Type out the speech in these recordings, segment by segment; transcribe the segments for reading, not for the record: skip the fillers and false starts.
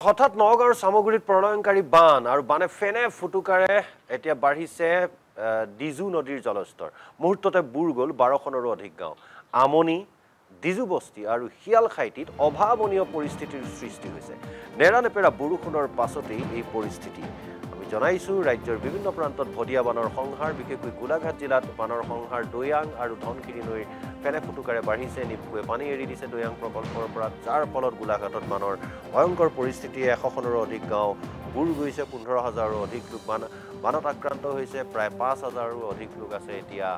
হঠাৎ নগাঁৱৰ সামগ্ৰীত প্ৰলয়ংকাৰী বান আৰু বানে ফেনে ফুটুকাৰে এতিয়া বাঢ়িছে ডিজু নদীৰ জলস্তৰ মুহূৰ্ততে বুৰ গ'ল 12খনৰো অধিক গাঁও আমনি ডিজু বস্তি আৰু হিয়ালখাইটিত অভাৱনীয় পৰিস্থিতিৰ সৃষ্টি হৈছে নেৰানেপেৰা বৰষুণৰ পাছতেই এই পৰিস্থিতি আমি জনাইছো ৰাজ্যৰ বিভিন্ন প্ৰান্তত ভদিয়া বানৰ সংহাৰ বিশেষকৈ গোলাঘাট জিলাত বানৰ সংহাৰ দৈয়াং আৰু ধনশিৰি নৈৰ ফেনে ফুটুকাৰে বাঢ়িছে নিপকুৱে পানী এৰি দিছে দৈয়াং প্ৰকল্পৰ পৰা যাৰ ফলত গোলাঘাটত বানৰ ভয়ংকৰ পৰিস্থিতিয়ে 100খনৰো অধিক গাঁও বুৰ গৈছে 15,000ৰো অধিক লোক বানত আক্ৰান্ত হৈছে প্ৰায় 5,000ৰো অধিক লোক আছে এতিয়া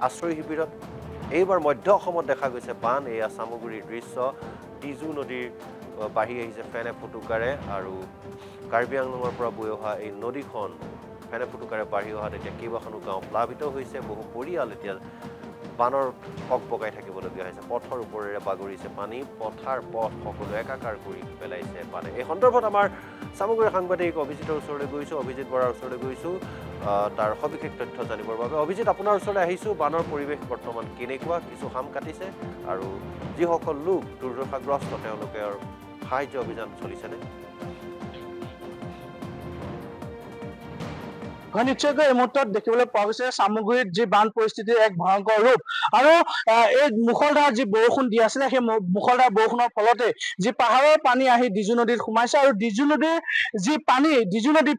আশ্ৰয় শিবিৰত এইবাৰ মধ্য অসমত দেখা গৈছে বান এয়া সামগ্ৰীৰ দৃশ্য ডিজু নদীৰ বাঢ়ি আহিছে ফেনে ফুটুকাৰে আৰু কাৰ্বি আংলঙৰ পৰা বৈ অহা এই নদীখন ফেনে ফুটুকাৰে বাঢ়ি অহাত এতিয়া কেইবাখনো গাঁও প্লাবিত হৈছে বহু পৰিয়াল এতিয়া বানৰ ককবকাই থাকিবলগীয়া হৈছে পথৰ ওপৰেৰে বাগৰিছে পানী পথাৰ পথ সকলো একাকাৰ কৰি পেলাইছে বানে এই সন্দৰ্ভত আমাৰ সামগ্ৰীৰ সাংবাদিক অভিজিতৰ ওচৰলৈ গৈছোঁ অভিজিত বৰাৰ ওচৰলৈ গৈছোঁ তাৰ সবিশেষ তথ্য জানিবৰ বাবে অভিজিত আপোনাৰ ওচৰলৈ আহিছোঁ বানৰ পৰিৱেশ বৰ্তমান কেনেকুৱা কিছু হাম কাটিছে আৰু যিসকল লোক দুৰ্দশাগ্ৰস্ত তেওঁলোকৰ সাহায্য অভিযান চলিছেনে নিশ্চয়কৈ এই মুহূৰ্তত দেখিবলৈ পোৱা গৈছে সামগ্ৰীত যি বান পৰিস্থিতিৰ এক ভয়ংকৰ ৰূপ আৰু এই মুখলধাৰ যি বৰষুণ দি আছিলে সেই মুখলধাৰ বৰষুণৰ ফলতে যি পাহাৰৰ পানী আহি ডিজু নদীত সোমাইছে আৰু ডিজু নদীৰ যি পানী ডিজু নদীত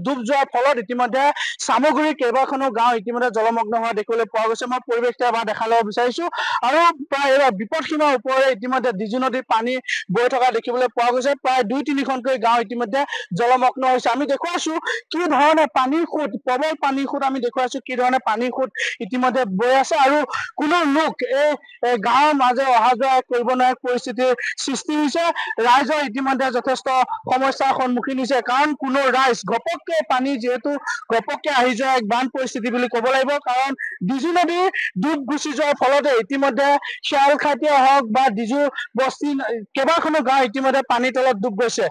ডুব যোৱাৰ ফলত ইতিমধ্যে সামগ্ৰীৰ কেইবাখনো গাঁও ইতিমধ্যে জলমগ্ন হোৱা দেখিবলৈ পোৱা গৈছে মই পৰিৱেশটো এবাৰ দেখাই ল'ব বিচাৰিছো আৰু প্ৰায় এইবাৰ বিপদসীমাৰ ওপৰেৰে ইতিমধ্যে ডিজু নদীৰ পানী বৈ থকা দেখিবলৈ পোৱা গৈছে প্ৰায় 2-3খনকৈ গাঁও ইতিমধ্যে জলমগ্ন হৈছে আমি দেখুৱাইছো কি ধৰণে পানী প্ৰবল পানীৰ সোঁত আমি দেখুৱাইছো কি ধৰণে পানীৰ সোঁত ইতিমধ্যে বৈ আছে আৰু কোনো লোক এই গাঁৱৰ মাজে অহা যোৱা কৰিব নোৱাৰা পৰিস্থিতিৰ সৃষ্টি হৈছে ৰাইজৰ ইতিমধ্যে যথেষ্ট সমস্যাৰ সন্মুখীন হৈছে কাৰণ কোনো ৰাইজ ঘপককে পানী যিহেতু ঘপককে আহি যোৱা এক বান পৰিস্থিতি বুলি ক'ব লাগিব কাৰণ ডিজু নদীৰ ডুব গুচি যোৱাৰ ফলতে ইতিমধ্যে শিয়ালখাইটিয়ে হওক বা ডিজু বস্তি কেইবাখনো গাঁও ইতিমধ্যে পানীৰ তলত ডুব গৈছে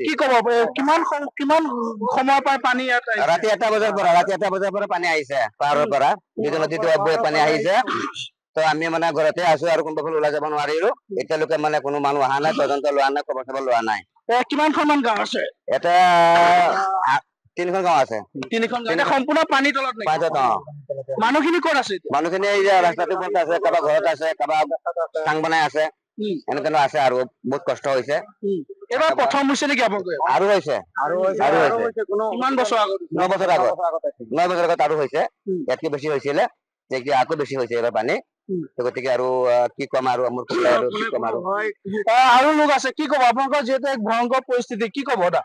কি ক'ব কিমান সময়ৰ পৰা পানী ৰাতি 1টা বজাৰ পৰা পানী আহিছে পাহাৰৰ পৰা ডিজু নদীত পানী আহিছে তো আমি মানে ঘৰতে আছো আৰু কোনোবাফালে ওলাই যাব নোৱাৰিলো এতিয়ালৈকে মানে কোনো মানুহ অহা নাই তদন্ত লোৱা নাই খবৰ খবৰ লোৱা নাই কিমানখন গাঁও আছে এটা 3খন গাঁও আছে 3খন গাঁও সম্পূৰ্ণ পানী তলত নাই মানুহখিনি ক'ত আছে মানুহখিনি এই যে ৰাস্তাটোৰ ওপৰত আছে কাৰোবাৰ ঘৰত আছে কাৰোবাৰ চাং বনাই আছে এনেকে আছে আৰু বহুত কষ্ট হৈছে এবাৰ প্ৰথম হৈছে নেকি আপোনালোকে আৰু হৈছে কিমান বছৰ আগত 9 বছৰ আগত আৰু হৈছে ইয়াতকে বেছি হৈছিলে এতিয়া আকৌ বেছি হৈছে এবাৰ পানী গতিকে আৰু কি কম আৰু মোৰ আৰু লোক আছে কি ক'ব আপোনালোকৰ যিহেতু এক ভয়ংকৰ পৰিস্থিতি কি ক'ব দা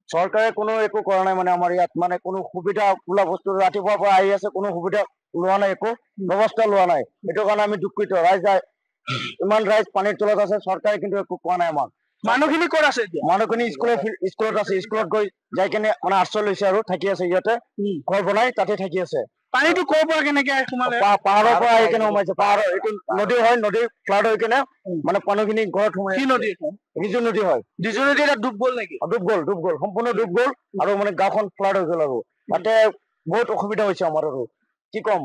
চৰকাৰে কোনো একো কৰা নাই মানে আমাৰ ইয়াত মানে কোনো সুবিধা বোলা বস্তু ৰাতিপুৱাৰ পৰা আহি আছে কোনো সুবিধা লোৱা নাই একো ব্যৱস্থা লোৱা নাই এইটো কাৰণে আমি দুঃখিত ৰাইজ ইমান ৰাইজ পানীৰ তলত আছে চৰকাৰে কিন্তু একো কোৱা নাই আমাক মানুহখিনি ক'ত আছে এতিয়া মানুহখিনি স্কুলত আছে স্কুলত গৈ যাই কেনে মানে আশ্ৰয় লৈছে আৰু থাকি আছে ইয়াতে ঘৰ বনাই তাতে থাকি আছে পানীটো ক'ৰ পৰা কেনেকে সোমালে পাহাৰৰ পৰা আহি কেনে সোমাইছে পাহাৰৰ এইটো নদী হয় নদী ফ্লাড হৈ কেনে মানে মানুহখিনি ঘৰত সোমাই কি নদী ডিজু নদী হয় ডিজু নদী এটা ডুব গ'ল নেকি ডুব গ'ল সম্পূৰ্ণ ডুব গ'ল আৰু মানে গাঁওখন ফ্লাড হৈ গ'ল আৰু তাতে বহুত অসুবিধা হৈছে আমাৰ আৰু কি ক'ম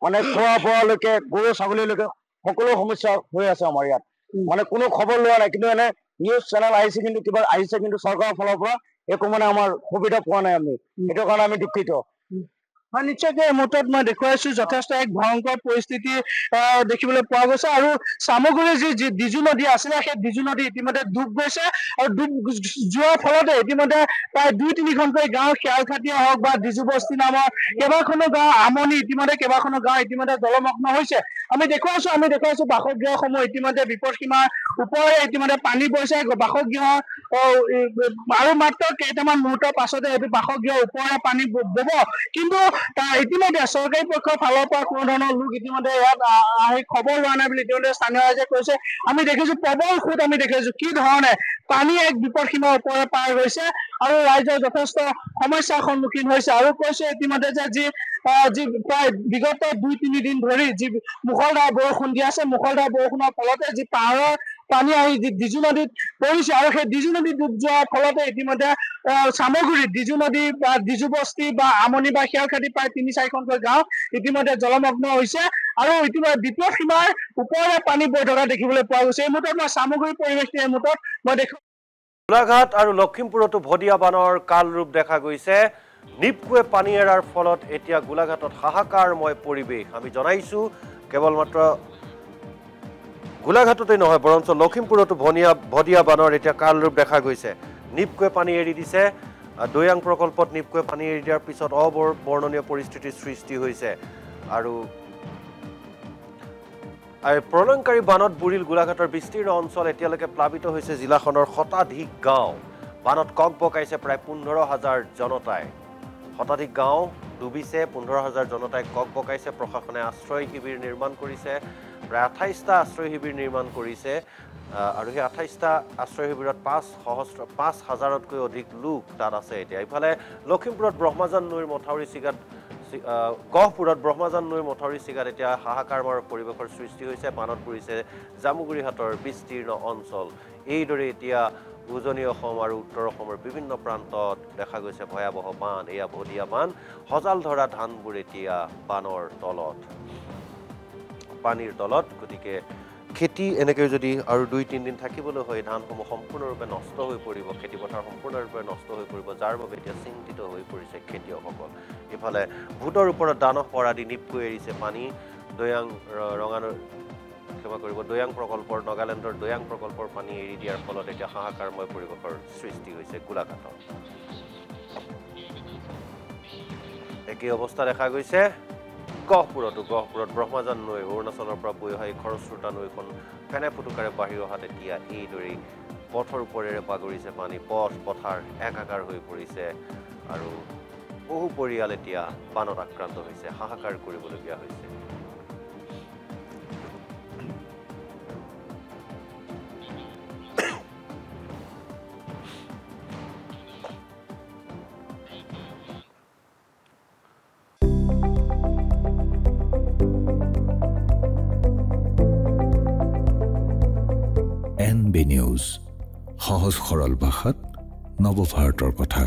মানে খোৱা বোৱালৈকে গৰু ছাগলীলৈকে সকলো সমস্যা হৈ আছে আমাৰ ইয়াত মানে কোনো খবৰ লোৱা নাই কিন্তু এনে নিউজ চেনেল আহিছে কিন্তু কিবা আহিছে কিন্তু চৰকাৰৰ ফালৰ পৰা একো মানে আমাৰ সুবিধা পোৱা নাই আমি সেইটো কাৰণে আমি দুঃখিত নিশ্চয়কৈ এই মুহূৰ্তত মই দেখুৱাইছো যথেষ্ট এক ভয়ংকৰ পৰিস্থিতি দেখিবলৈ পোৱা গৈছে আৰু সামগ্ৰীৰ যি ডিজু নদী আছিলে সেই ডিজু নদী ইতিমধ্যে ডুব গৈছে আৰু ডুব যোৱাৰ ফলতে ইতিমধ্যে প্ৰায় 2-3খনকৈ গাঁও শিয়ালখাটিয়ে হওক বা ডিজু বস্তি নামৰ কেইবাখনো গাঁও আমনি ইতিমধ্যে কেইবাখনো গাঁও ইতিমধ্যে জলমগ্ন হৈছে আমি দেখুৱাইছো বাসগৃহসমূহ ইতিমধ্যে বিপদসীমাৰ ওপৰেৰে ইতিমধ্যে পানী বৈছে বাসগৃহ আৰু মাত্ৰ কেইটামান মুহূৰ্তৰ পাছতে এইটো বাসগৃহৰ ওপৰেৰে পানী বব কিন্তু ইতিমধ্যে চৰকাৰী পক্ষৰ ফালৰ পৰা কোনো ধৰণৰ লোক ইতিমধ্যে ইয়াত আহি খবৰ লোৱা নাই বুলি ইতিমধ্যে স্থানীয় ৰাইজে কৈছে আমি দেখিছো প্ৰবল সোঁত আমি দেখিছো কি ধৰণে পানী এক বিপদসীমাৰ ওপৰে পাৰ হৈছে আৰু ৰাইজৰ যথেষ্ট সমস্যাৰ সন্মুখীন হৈছে আৰু কৈছে ইতিমধ্যে যে যি প্ৰায় বিগত 2-3 দিন ধৰি যি মুখলধাৰ বৰষুণ দি আছে মুখলধাৰ বৰষুণৰ ফলতে যি পাহাৰৰ পানী আহি ডিজু নদীত পৰিছে আৰু সেই ডিজু নদীত ডুব যোৱাৰ ফলতে ইতিমধ্যে সামগ্ৰীত ডিজু নদী বা ডিজু বস্তি বা আমনি বা শিয়ালখাটি প্ৰায় 3-4খনকৈ গাঁও ইতিমধ্যে জলমগ্ন হৈছে আৰু ইতিমধ্যে দ্বিতীয় সীমাৰ ওপৰেৰে পানী বৈ থকা দেখিবলৈ পোৱা গৈছে এই মুহূৰ্তত মই সামগ্ৰী পৰিৱেশটো এই মুহূৰ্তত মই দেখো গোলাঘাট আৰু লখিমপুৰতো ভদিয়া বানৰ কাল ৰূপ দেখা গৈছে নিপকুৱে পানী এৰাৰ ফলত এতিয়া গোলাঘাটত হাহাকাৰময় পৰিৱেশ আমি জনাইছো কেৱল মাত্ৰ গোলাঘাটতে নহয় বৰঞ্চ লখিমপুৰতো ভদিয়া বানৰ এতিয়া কাল ৰূপ দেখা গৈছে নিপকুৱে পানী এৰি দিছে দৈয়াং প্ৰকল্পত নিপকুৱে পানী এৰি দিয়াৰ পিছত অবৰ্ণনীয় পৰিস্থিতিৰ সৃষ্টি হৈছে আৰু প্ৰলয়ংকাৰী বানত বুৰিল গোলাঘাটৰ বিস্তীৰ্ণ অঞ্চল এতিয়ালৈকে প্লাবিত হৈছে জিলাখনৰ শতাধিক গাঁও বানত কক বকাইছে প্ৰায় 15,000 জনতাই শতাধিক গাঁও ডুবিছে 15,000 জনতাই কক বকাইছে প্ৰশাসনে আশ্ৰয় শিবিৰ নিৰ্মাণ কৰিছে প্ৰায় 28টা আশ্ৰয় শিবিৰ নিৰ্মাণ কৰিছে আৰু সেই 28টা আশ্ৰয় শিবিৰত 5,000তকৈ অধিক লোক তাত আছে এতিয়া ইফালে লখিমপুৰত ব্ৰহ্মজান নৈৰ মথাউৰি চিগাত গহপুৰত ব্ৰহ্মজান নৈৰ মথাউৰি চিগাত এতিয়া হাহাকাৰময় পৰিৱেশৰ সৃষ্টি হৈছে বানত পৰিছে জামুগুৰিহাটৰ বিস্তীৰ্ণ অঞ্চল এইদৰে এতিয়া উজনি অসম আৰু উত্তৰ অসমৰ বিভিন্ন প্ৰান্তত দেখা গৈছে ভয়াৱহ বান এয়া ভদিয়া বান সজাল ধৰা ধানবোৰ এতিয়া বানৰ তলত পানীৰ তলত গতিকে খেতি এনেকৈ যদি আৰু 2-3 দিন থাকিবলৈ হয় ধানসমূহ সম্পূৰ্ণৰূপে নষ্ট হৈ পৰিব খেতিপথাৰ সম্পূৰ্ণৰূপে নষ্ট হৈ পৰিব যাৰ বাবে এতিয়া চিন্তিত হৈ পৰিছে খেতিয়কসকল ইফালে ভূতৰ ওপৰত দানহ পৰা দি নিপকৈ এৰিছে পানী দৈয়াং দৈয়াং প্ৰকল্পৰ নাগালেণ্ডৰ দৈয়াং প্ৰকল্পৰ পানী এৰি দিয়াৰ ফলত এতিয়া হাহাকাৰময় পৰিৱেশৰ সৃষ্টি হৈছে গোলাঘাটত একেই অৱস্থা দেখা গৈছে গহপুৰত ব্ৰহ্মজান নৈ অৰুণাচলৰ পৰা বৈ অহা খৰস্ৰোতা নৈখন ফেনে ফুটুকাৰে বাঢ়ি অহাত এতিয়া এইদৰে পথৰ ওপৰেৰে বাগৰিছে পানী পথাৰ একাকাৰ হৈ পৰিছে আৰু বহু পৰিয়াল এতিয়া বানত আক্ৰান্ত হৈছে হাহাকাৰ কৰিবলগীয়া হৈছে NB নিউজ সহজ সৰল ভাষাত নৱভাৰতৰ কথা